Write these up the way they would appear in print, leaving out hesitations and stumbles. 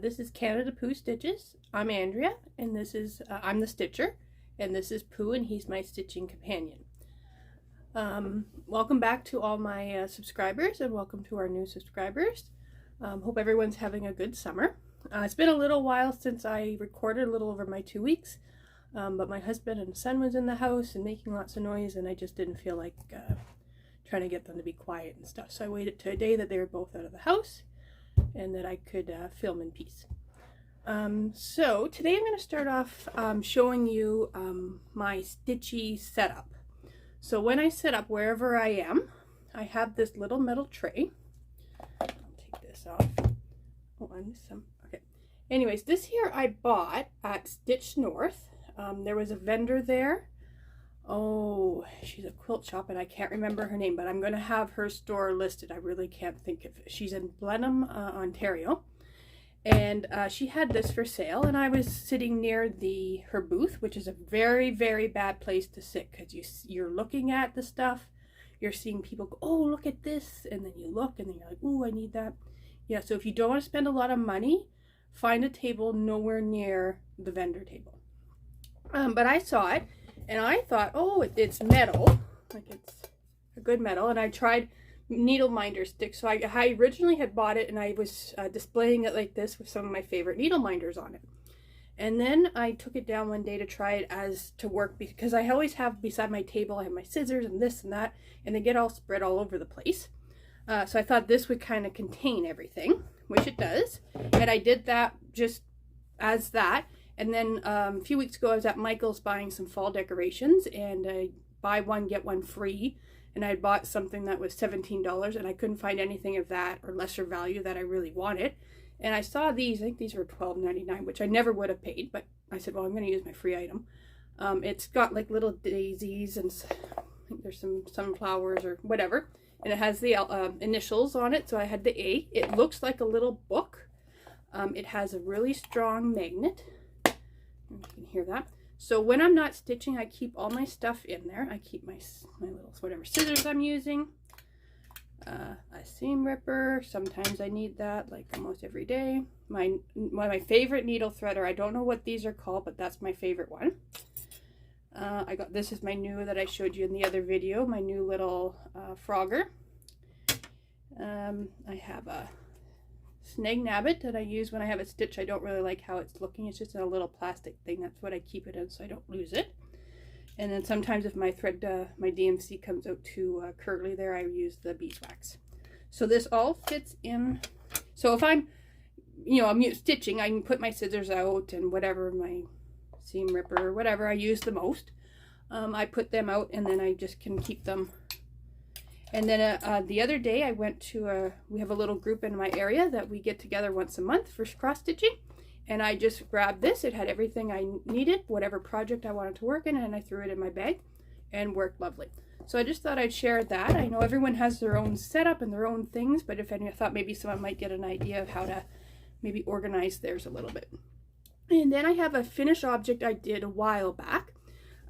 This is Canada Pooh Stitches. I'm Andrea, and this is I'm the stitcher, and this is Pooh, and he's my stitching companion. Welcome back to all my subscribers, and welcome to our new subscribers. Hope everyone's having a good summer. It's been a little while since I recorded, a little over my 2 weeks, but my husband and son was in the house and making lots of noise, and I just didn't feel like trying to get them to be quiet and stuff. So I waited till a day that they were both out of the house and that I could film in peace. So today I'm going to start off showing you my Stitchy setup. So when I set up wherever I am, I have this little metal tray. I'll take this off. Oh, I missed some. Okay. Anyways, this here I bought at Stitch North. There was a vendor there. Oh, she's a quilt shop and I can't remember her name, but I'm going to have her store listed. I really can't think of it. She's in Blenheim, Ontario. And she had this for sale, and I was sitting near her booth, which is a very, very bad place to sit because you're looking at the stuff. You're seeing people go, oh, look at this. And then you look and then you're like, oh, I need that. Yeah, so if you don't want to spend a lot of money, find a table nowhere near the vendor table. But I saw it. And I thought, oh, it's metal, like it's a good metal. And I tried needle minder sticks. So I originally had bought it and I was displaying it like this with some of my favorite needle minders on it. And then I took it down one day to try it as to work, because I always have beside my table, I have my scissors and this and that, and they get all spread all over the place. So I thought this would kind of contain everything, which it does. And I did that just as that. And then a few weeks ago, I was at Michael's buying some fall decorations, and I buy one, get one free. And I bought something that was $17, and I couldn't find anything of that or lesser value that I really wanted. And I saw these, I think these were $12.99, which I never would have paid, but I said, well, I'm going to use my free item. It's got like little daisies, and I think there's some sunflowers or whatever. And it has the initials on it, so I had the A. It looks like a little book. It has a really strong magnet. You can hear that. So when I'm not stitching, I keep all my stuff in there. I keep my little whatever scissors I'm using, a seam ripper. Sometimes I need that, like almost every day. My favorite needle threader. I don't know what these are called, but that's my favorite one. This is my new that I showed you in the other video. My new little frogger. I have a snag nabbit that I use when I have it stitched. I don't really like how it's looking. It's just in a little plastic thing. That's what I keep it in so I don't lose it. And then sometimes if my thread, my DMC comes out too curly there, I use the beeswax. So this all fits in. So if I'm stitching, I can put my scissors out and whatever, my seam ripper or whatever I use the most. I put them out and then I just can keep them. And then the other day I went to we have a little group in my area that we get together once a month for cross stitching, and I just grabbed this. It had everything I needed, whatever project I wanted to work in, and I threw it in my bag and worked lovely. So I just thought I'd share that. I know everyone has their own setup and their own things, but I thought maybe someone might get an idea of how to maybe organize theirs a little bit. And then I have a finished object I did a while back,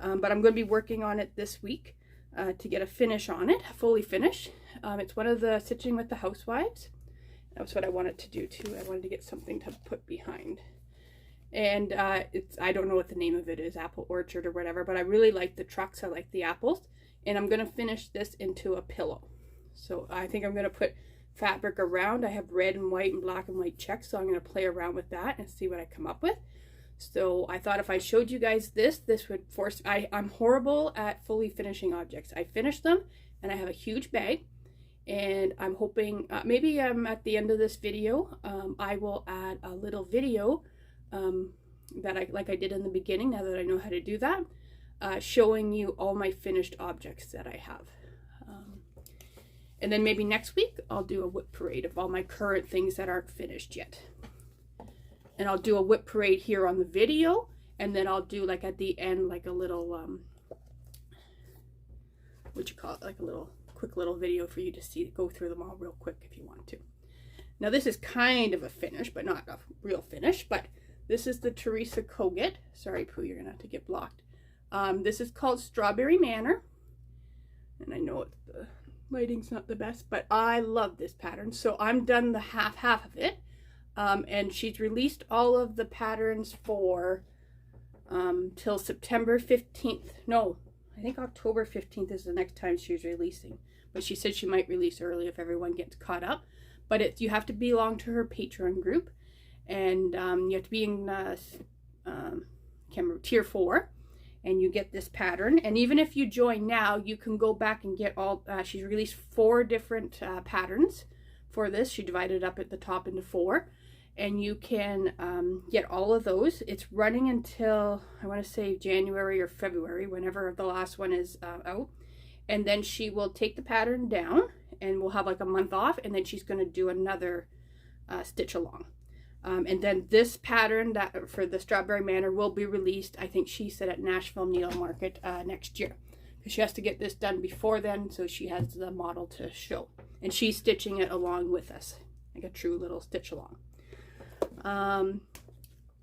but I'm going to be working on it this week. To get a finish on it, fully finished. It's one of the Stitching with the Housewives. That was what I wanted to do too. I wanted to get something to put behind. And I don't know what the name of it is, Apple Orchard or whatever, but I really like the trucks. I like the apples. And I'm going to finish this into a pillow. So I think I'm going to put fabric around. I have red and white and black and white checks, so I'm going to play around with that and see what I come up with. So I thought if I showed you guys this would force, I'm horrible at fully finishing objects. I finish them and I have a huge bag, and I'm hoping maybe at the end of this video, I will add a little video that like I did in the beginning, now that I know how to do that, showing you all my finished objects that I have. And then maybe next week I'll do a whip parade of all my current things that aren't finished yet. And I'll do a whip parade here on the video, and then I'll do like at the end like a little like a little quick little video for you to see, go through them all real quick if you want to. Now this is kind of a finish, but not a real finish, but this is the Teresa Kogut. Sorry Pooh, you're gonna have to get blocked. This is called Strawberry Manor, and I know the lighting's not the best, but I love this pattern. So I'm done the half of it. and she's released all of the patterns for till September 15th. No, I think October 15th is the next time she's releasing. But she said she might release early if everyone gets caught up. But you have to belong to her Patreon group, and you have to be in tier 4, and you get this pattern. And even if you join now, you can go back and get all. She's released 4 different patterns for this. She divided up at the top into 4, and you can get all of those. It's running until, I want to say, January or February, whenever the last one is out. And then she will take the pattern down, and we'll have like a month off, and then she's going to do another stitch along. And then this pattern that for the Strawberry Manor will be released, I think she said, at Nashville Needle Market next year. Because she has to get this done before then, so she has the model to show. And she's stitching it along with us, like a true little stitch along.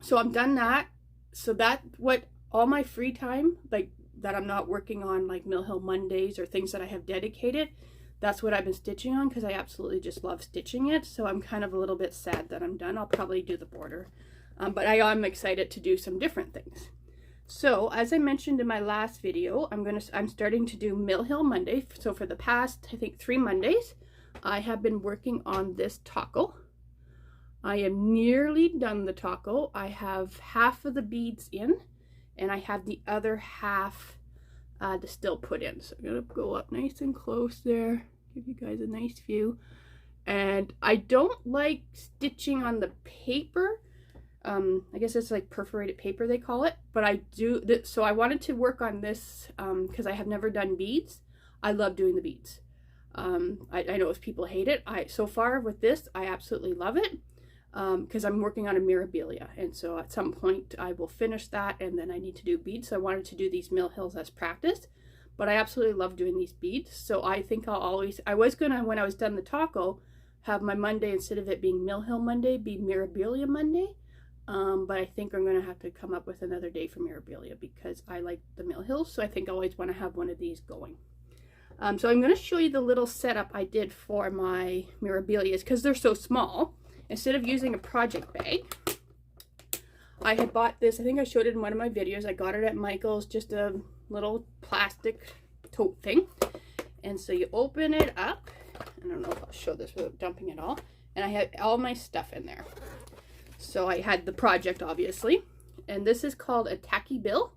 So I'm done that. So that what all my free time, like that I'm not working on like Mill Hill Mondays or things that I have dedicated, that's what I've been stitching on, because I absolutely just love stitching it. So I'm kind of a little bit sad that I'm done. I'll probably do the border, but I am excited to do some different things. So as I mentioned in my last video, I'm starting to do Mill Hill Monday. So for the past, I think 3 Mondays, I have been working on this taco. I am nearly done the taco. I have half of the beads in, and I have the other half to still put in. So I'm gonna go up nice and close there, give you guys a nice view. And I don't like stitching on the paper. I guess it's like perforated paper they call it, but I do. So I wanted to work on this because I have never done beads. I love doing the beads. I know if people hate it. So far with this, I absolutely love it. Because I'm working on a Mirabilia, and so at some point I will finish that, and then I need to do beads. So I wanted to do these Mill Hills as practice, but I absolutely love doing these beads. So I think I was gonna, when I was done the taco, have my Monday, instead of it being Mill Hill Monday, be Mirabilia Monday. But I think I'm gonna have to come up with another day for Mirabilia, because I like the Mill Hills, so I think I always want to have one of these going. So I'm gonna show you the little setup I did for my Mirabilias, because they're so small. Instead of using a project bag, I had bought this. I think I showed it in one of my videos. I got it at Michael's, just a little plastic tote thing. And so you open it up. I don't know if I'll show this without dumping it all. And I had all my stuff in there. So I had the project, obviously. And this is called a tacky bill.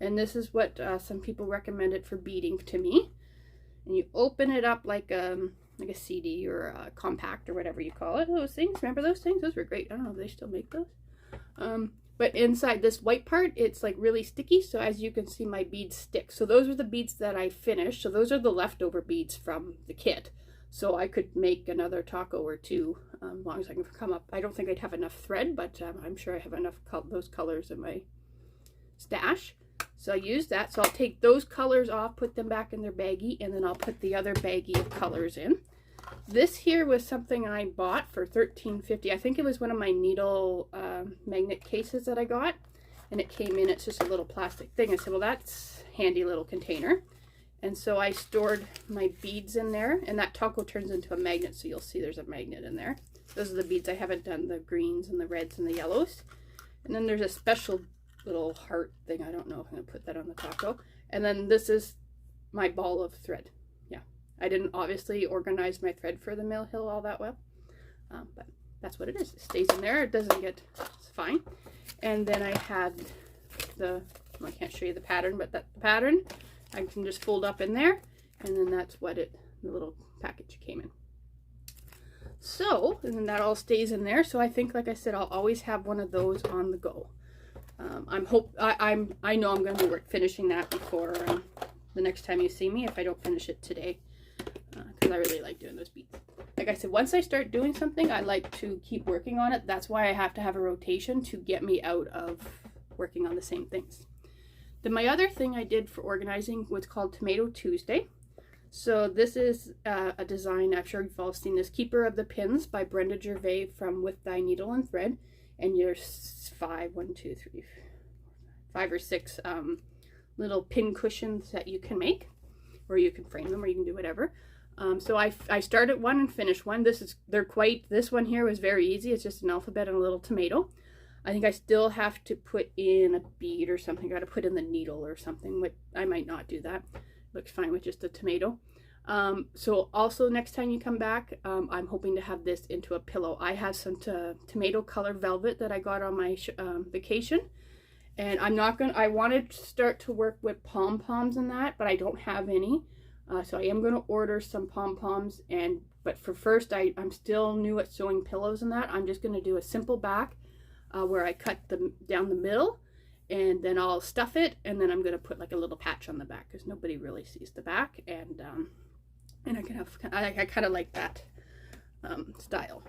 And this is what some people recommended for beading to me. And you open it up like a CD or a compact or whatever you call it. Those things, remember those things? Those were great. I don't know if they still make those. But inside this white part, it's like really sticky. So as you can see, my beads stick. So those are the beads that I finished. So those are the leftover beads from the kit. So I could make another taco or two, as long as I can come up. I don't think I'd have enough thread, but I'm sure I have enough those colors in my stash. So I use that. So I'll take those colors off, put them back in their baggie, and then I'll put the other baggie of colors in. This here was something I bought for $13.50. I think it was one of my needle magnet cases that I got, and it came in. It's just a little plastic thing. I said, well, that's a handy little container. And so I stored my beads in there, and that taco turns into a magnet, so you'll see there's a magnet in there. Those are the beads. I haven't done the greens and the reds and the yellows. And then there's a special little heart thing. I don't know if I'm going to put that on the taco. And then this is my ball of thread. Yeah, I didn't obviously organize my thread for the Mill Hill all that well, but that's what it is. It stays in there. It doesn't get, it's fine. And then I had the, I can't show you the pattern, but that pattern I can just fold up in there, and then that's what the little package came in. So, and then that all stays in there. So I think, like I said, I'll always have one of those on the go. I know I'm going to be finishing that before the next time you see me, if I don't finish it today, because I really like doing those beads. Like I said, once I start doing something, I like to keep working on it. That's why I have to have a rotation to get me out of working on the same things. Then my other thing I did for organizing was called Tomato Tuesday. So this is a design, I'm sure you've all seen this, Keeper of the Pins by Brenda Gervais from With Thy Needle and Thread. And there's 5 or 6 little pin cushions that you can make, or you can frame them, or you can do whatever. So I started one and finished one. This one here was very easy. It's just an alphabet and a little tomato. I think I still have to put in a bead or something. I got to put in the needle or something, but I might not do that. Looks fine with just a tomato. So also next time you come back, I'm hoping to have this into a pillow. I have some tomato color velvet that I got on my vacation, and I wanted to start to work with pom-poms and that, but I don't have any. So I am going to order some pom-poms, but for first I'm still new at sewing pillows and that. I'm just going to do a simple back where I cut them down the middle, and then I'll stuff it, and then I'm going to put like a little patch on the back because nobody really sees the back, and I kind of like that style.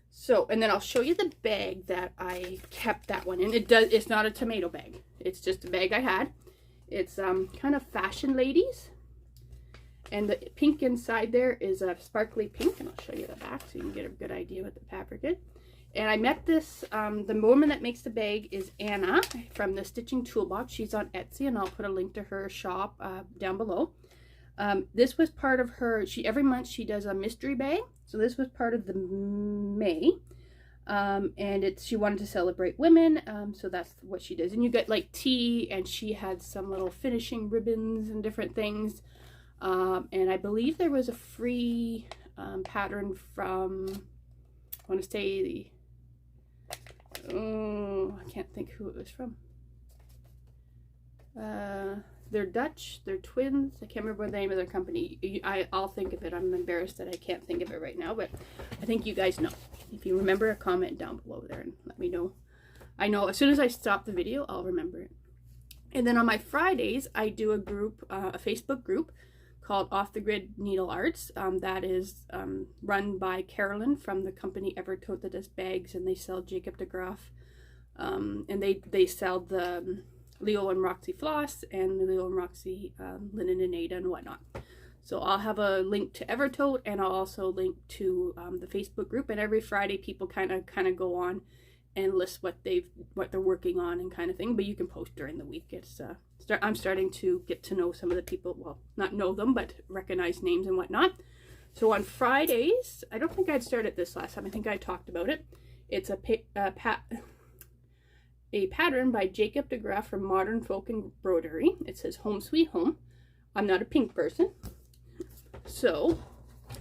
So, and then I'll show you the bag that I kept that one in. It's not a tomato bag. It's just a bag I had. It's kind of fashion ladies. And the pink inside there is a sparkly pink, and I'll show you the back so you can get a good idea what the fabric is. And I met this, the woman that makes the bag is Anna from the Stitching Toolbox. She's on Etsy, and I'll put a link to her shop down below. This was part of her, every month she does a mystery bag. So this was part of the May. And she wanted to celebrate women, so that's what she does. And you get like tea, and she had some little finishing ribbons and different things. And I believe there was a free pattern from, I want to say, I can't think who it was from. They're Dutch, they're twins. I can't remember the name of their company. I'll think of it. I'm embarrassed that I can't think of it right now, but I think you guys know. If you remember, comment down below there and let me know. I know as soon as I stop the video, I'll remember it. And then on my Fridays, I do a group, a Facebook group called Off the Grid Needle Arts. That is run by Carolyn from the company Evertote that does bags, and they sell Jacob DeGraff. And they sell the Leo and Roxy floss and the Leo and Roxy linen and Ada and whatnot. So I'll have a link to Evertote, and I'll also link to the Facebook group. And every Friday, people kind of go on and list what they're working on and kind of thing. But you can post during the week. I'm starting to get to know some of the people. Well, not know them, but recognize names and whatnot. So on Fridays, I don't think I'd started this last time. I think I talked about it. It's a pattern by Jacob DeGraff from Modern Folk Embroidery. It says Home Sweet Home. I'm not a pink person, so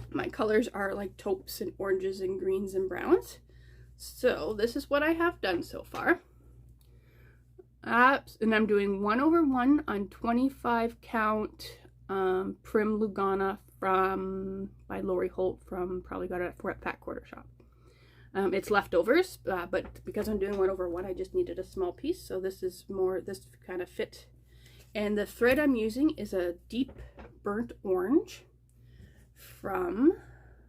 my colors are like taupes and oranges and greens and browns. So this is what I have done so far. And I'm doing 1/1 on 25 count Prim Lugana by Lori Holt from, probably got it at Fat Quarter Shop. It's leftovers, but because I'm doing 1/1, I just needed a small piece. So this kind of fit. And the thread I'm using is a deep burnt orange from,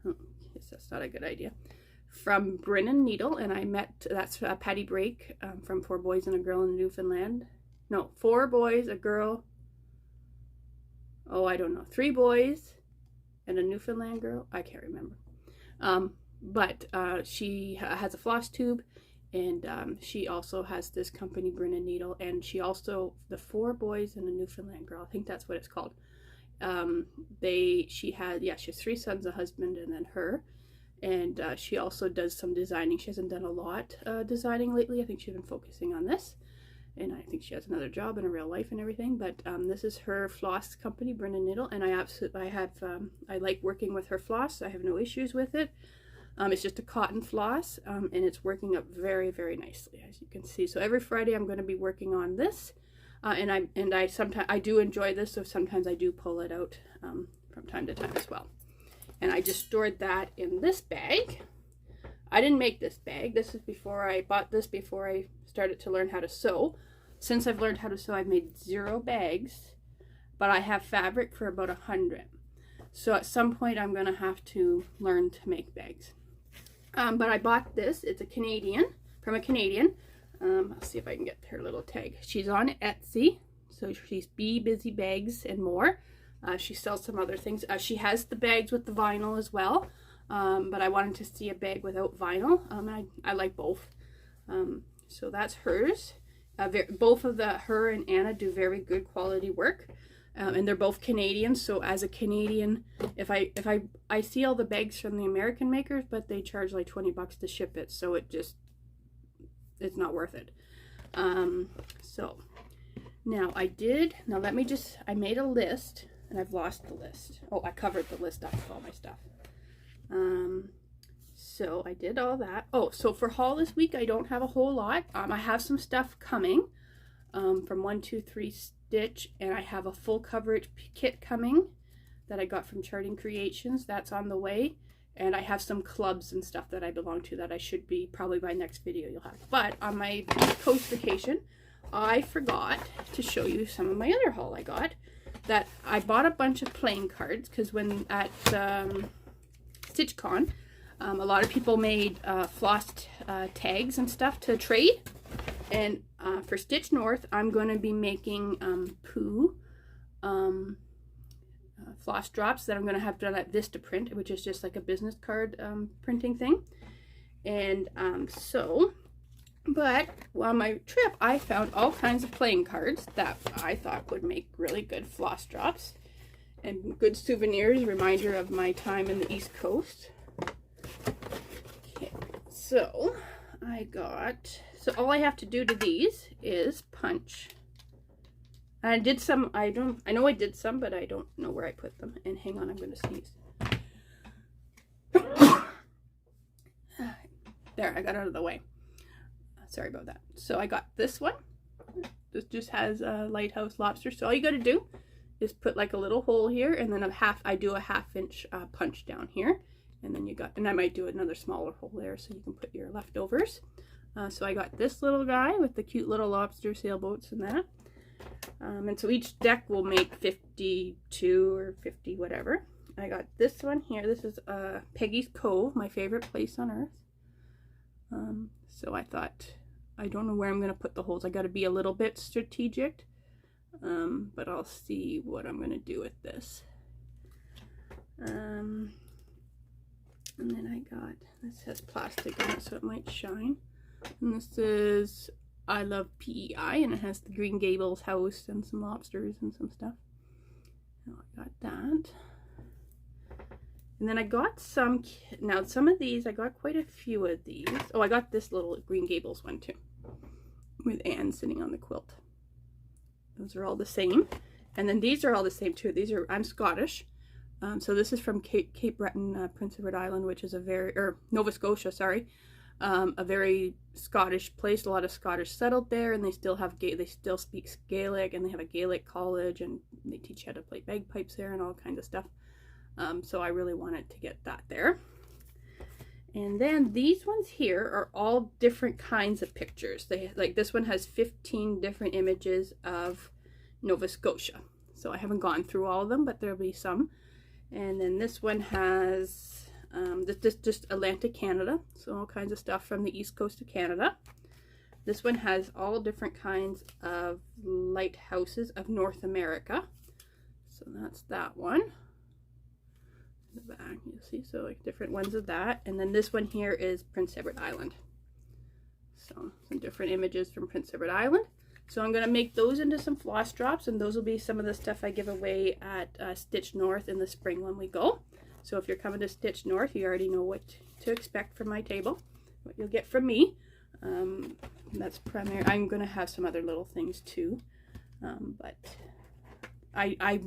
I guess that's not a good idea, from Brin and Nedle. And that's Patty Brake from 4 Boys and a Girl in Newfoundland. No, 4 boys, a girl, I don't know, 3 boys and a Newfoundland girl. I can't remember. But she has a Flosstube, and she also has this company, Brin and Nedle, and she also, the 4 boys and a Newfoundland girl, I think that's what it's called. She has 3 sons, a husband, and then her. And she also does some designing. She hasn't done a lot designing lately. I think she's been focusing on this. And I think she has another job in her real life and everything. But this is her floss company, Brin and Nedle, and I like working with her floss. I have no issues with it. It's just a cotton floss, and it's working up very, very nicely, as you can see. So every Friday I'm going to be working on this, and I sometimes do enjoy this, so sometimes I do pull it out from time to time as well. And I just stored that in this bag. I didn't make this bag. This is before I bought this, before I started to learn how to sew. Since I've learned how to sew, I've made 0 bags, but I have fabric for about 100. So at some point I'm going to have to learn to make bags. But I bought this. It's from a Canadian. I'll see if I can get her little tag. She's on Etsy. So she's BeeBusy Bags and more. She sells some other things. She has the bags with the vinyl as well. But I wanted to see a bag without vinyl. I like both. So that's hers. Both of her and Anna do very good quality work. and they're both Canadian. So as a Canadian, if I see all the bags from the American makers, but they charge like 20 bucks to ship it, so it's not worth it. So now I made a list, and I've lost the list. Oh, I covered the list up with all my stuff. So I did all that. Oh, so for haul this week, I don't have a whole lot. I have some stuff coming from 123 Stitch, and I have a full coverage kit coming that I got from Charting Creations. That's on the way. And I have some clubs and stuff that I belong to that I should be, probably by next video you'll have. But on my East Coast vacation, I forgot to show you some of my other haul I got. That I bought a bunch of playing cards, because when at StitchCon, a lot of people made floss tags and stuff to trade. And for Stitch North, I'm going to be making Pooh floss drops that I'm going to have done at Vistaprint, which is just like a business card printing thing. And but on my trip, I found all kinds of playing cards that I thought would make really good floss drops and good souvenirs, reminder of my time in the East Coast. Okay, so all I have to do to these is punch. I did some, I know I did some, but I don't know where I put them. And hang on, I'm going to sneeze. There, I got out of the way. Sorry about that. So I got this one. This just has a Lighthouse Lobster. So all you got to do is put like a little hole here, and then I do a 1/2 inch punch down here. And then and I might do another smaller hole there so you can put your leftovers. So I got this little guy with the cute little lobster sailboats and that. And so each deck will make 52 or 50, whatever. I got this one here. This is Peggy's Cove, my favorite place on earth. So I thought, I don't know where I'm going to put the holes. I got to be a little bit strategic. But I'll see what I'm going to do with this. And then this has plastic on it so it might shine. And this is I Love PEI, and it has the Green Gables house and some lobsters and some stuff. So I got that. And then I got some of these, I got quite a few of these. Oh, I got this little Green Gables one too, with Anne sitting on the quilt. Those are all the same. And then these are all the same too. I'm Scottish. So this is from Cape Breton, Prince Edward Island, which is Nova Scotia, sorry. A very Scottish place. A lot of Scottish settled there, and they still speak Gaelic, and they have a Gaelic college, and they teach you how to play bagpipes there and all kinds of stuff. So I really wanted to get that there. And then these ones here are all different kinds of pictures. This one has 15 different images of Nova Scotia. So I haven't gone through all of them, but there'll be some. And then this one has just Atlantic Canada, so all kinds of stuff from the east coast of Canada. This one has all different kinds of lighthouses of North America. So that's that one. In the back, you'll see, so like different ones of that. And then this one here is Prince Edward Island. So some different images from Prince Edward Island. So I'm going to make those into some floss drops, and those will be some of the stuff I give away at Stitch North in the spring when we go. So if you're coming to Stitch North, you already know what to expect from my table, what you'll get from me. That's primary. I'm going to have some other little things too, but I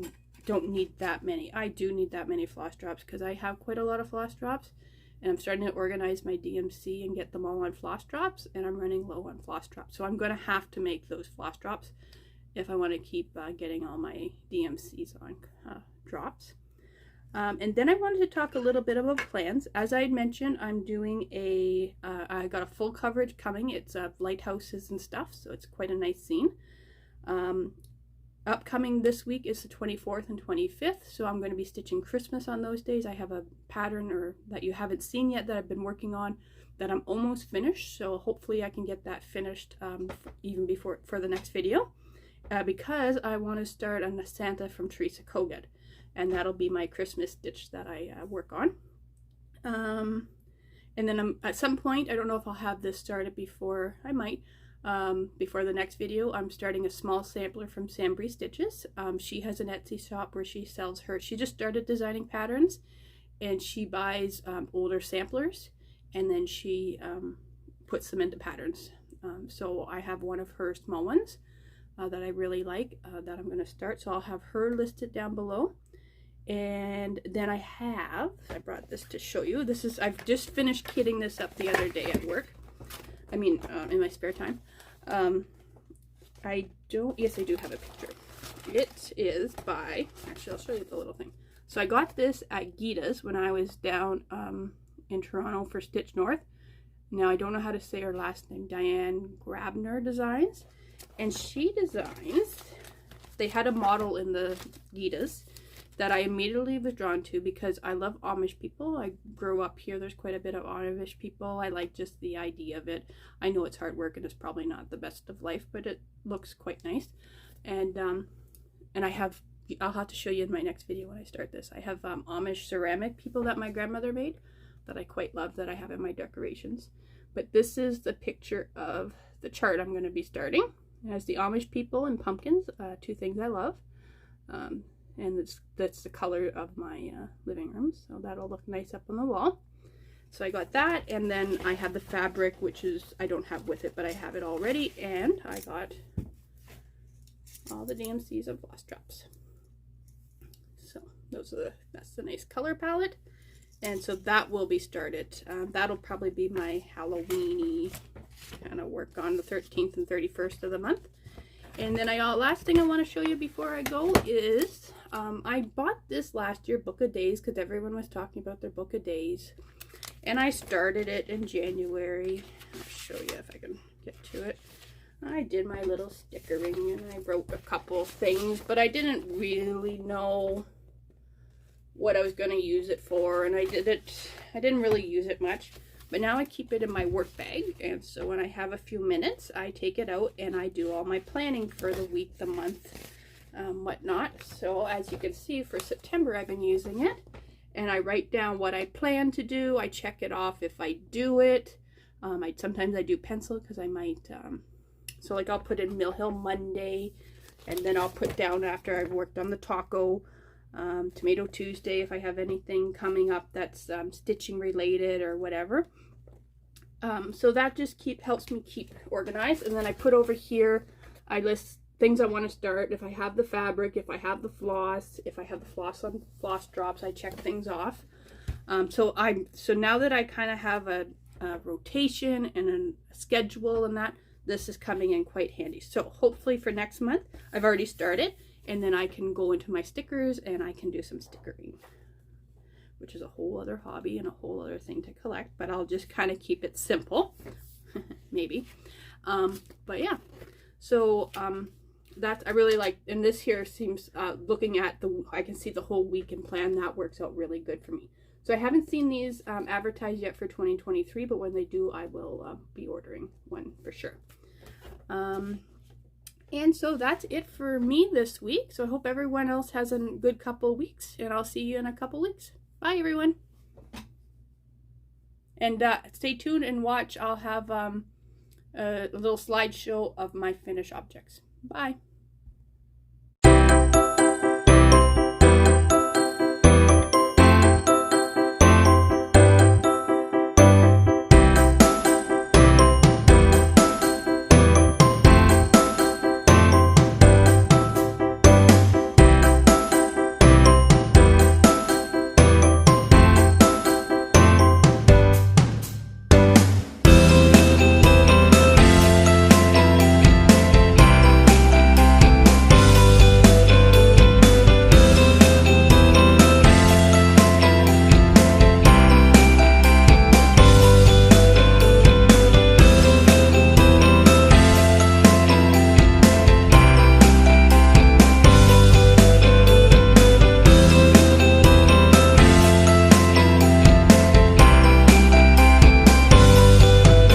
don't need that many. I do need that many floss drops because I have quite a lot of floss drops, and I'm starting to organize my DMC and get them all on floss drops, and I'm running low on floss drops. So I'm going to have to make those floss drops if I want to keep getting all my DMCs on drops. And then I wanted to talk a little bit about plans. As I had mentioned, I'm doing I got a full coverage coming. It's lighthouses and stuff, so it's quite a nice scene. Upcoming this week is the 24th and 25th, so I'm going to be stitching Christmas on those days. I have a pattern that you haven't seen yet that I've been working on that I'm almost finished, so hopefully I can get that finished even before for the next video, because I want to start on the Santa from Teresa Kogut, and that'll be my Christmas stitch that I work on. And then at some point, I don't know if I'll have this started before, I might, before the next video, I'm starting a small sampler from Sambrie Stitches. She has an Etsy shop where she sells she just started designing patterns, and she buys older samplers, and then she puts them into patterns. So I have one of her small ones that I really like that I'm going to start. So I'll have her listed down below. And then I brought this to show you. I've just finished kitting this up the other day at work. I mean, in my spare time. Yes, I do have a picture. It is by, actually I'll show you the little thing. So I got this at Gita's when I was down in Toronto for Stitch North. Now I don't know how to say her last name, Diane Grabner Designs. And she designs, they had a model in the Gita's that I immediately was drawn to because I love Amish people. I grew up here. There's quite a bit of Amish people. I like just the idea of it. I know it's hard work and it's probably not the best of life, but it looks quite nice. And I'll have to show you in my next video when I start this. I have Amish ceramic people that my grandmother made that I quite love, that I have in my decorations. But this is the picture of the chart I'm going to be starting. It has the Amish people and pumpkins, two things I love. And that's the color of my living room, so that'll look nice up on the wall. So I got that, and then I have the fabric, which is, I don't have with it, but I have it already, and I got all the DMCs of Floss Drops. So that's the nice color palette, and so that will be started. That'll probably be my Halloween-y kind of work on the 13th and 31st of the month. And then last thing I want to show you before I go is, I bought this last year, Book of Days, because everyone was talking about their Book of Days. And I started it in January. I'll show you if I can get to it. I did my little stickering and I wrote a couple things, but I didn't really know what I was going to use it for. And I didn't really use it much. But now I keep it in my work bag, and so when I have a few minutes, I take it out and I do all my planning for the week, the month, whatnot. So as you can see, for September, I've been using it, and I write down what I plan to do. I check it off if I do it. Sometimes I do pencil because I might, so like I'll put in Mill Hill Monday, and then I'll put down after I've worked on the taco, Tomato Tuesday if I have anything coming up that's stitching related or whatever. So that just helps me keep organized. And then I put over here, I list things I want to start. If I have the fabric, if I have the floss, if I have the floss on Floss Drops, I check things off. So now that I kind of have a rotation and a schedule and that, this is coming in quite handy. So hopefully for next month, I've already started, and then I can go into my stickers and I can do some stickering, which is a whole other hobby and a whole other thing to collect, but I'll just kind of keep it simple, maybe. But yeah, so I really like, and this here seems, looking at I can see the whole week and plan, that works out really good for me. So I haven't seen these advertised yet for 2023, but when they do, I will be ordering one for sure. And so that's it for me this week. So I hope everyone else has a good couple of weeks, and I'll see you in a couple weeks. Bye, everyone. And stay tuned and watch. I'll have a little slideshow of my finished objects. Bye.